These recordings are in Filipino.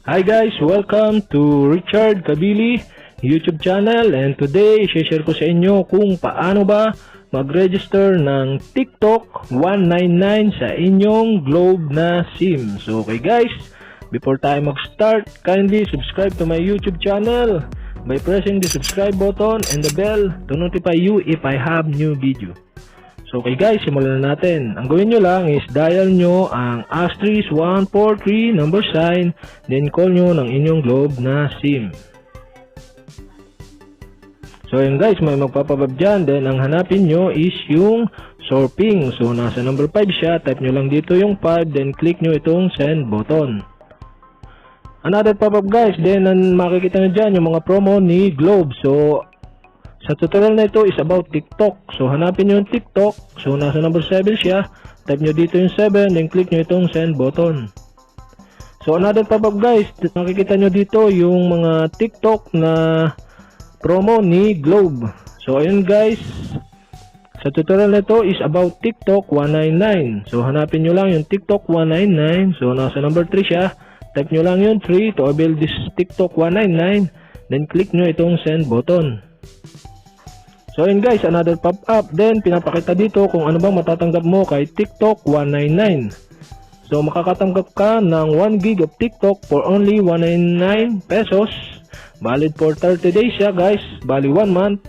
Hi guys, welcome to Richard Cabile YouTube channel, and today i-share ko sa inyo kung paano ba mag-register ng TikTok 199 sa inyong Globe na SIM. So okay guys, before tayo mag-start, kindly subscribe to my YouTube channel by pressing the subscribe button and the bell to notify you if I have new video. So okay guys, simulan na natin. Ang gawin nyo lang is dial nyo ang *143 number sign, then call nyo ng inyong Globe na SIM. So yun guys, may magpapabab dyan, then ang hanapin nyo is yung sorting. So nasa number 5 siya, type nyo lang dito yung 5, then click nyo itong send button. Another pop-up guys, then makikita nyo dyan yung mga promo ni Globe. So sa tutorial na ito is about TikTok. So hanapin nyo yung TikTok. So nasa number 7 siya. Type nyo dito yung 7, then click nyo itong send button. So another pop-up guys, makikita nyo dito yung mga TikTok na promo ni Globe. So ayun guys, sa tutorial na ito is about TikTok 199. So hanapin nyo lang yung TikTok 199. So nasa number 3 siya. Type nyo lang yung 3 to avail this TikTok 199. Then click nyo itong send button. So yun guys, another pop-up. Then pinapakita dito kung ano bang matatanggap mo kay TikTok 199. So makakatanggap ka ng 1 gig of TikTok for only 199 pesos. Valid for 30 days siya guys, bali 1 month.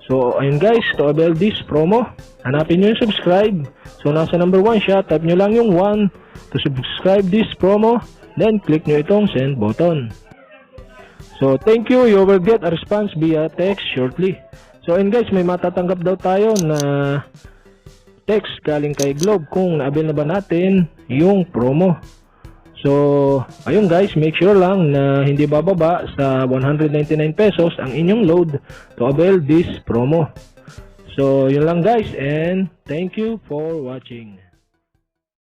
So ayun guys, to avail this promo, hanapin nyo yung subscribe. So nasa number 1 siya, type nyo lang yung 1 to subscribe this promo, then click nyo itong send button. So thank you, you will get a response via text shortly. So ayun guys, may matatanggap daw tayo na text galing kay Globe kung na-avail na ba natin yung promo. So ayun guys, make sure lang na hindi bababa sa 199 pesos ang inyong load to avail this promo. So yun lang guys, and thank you for watching.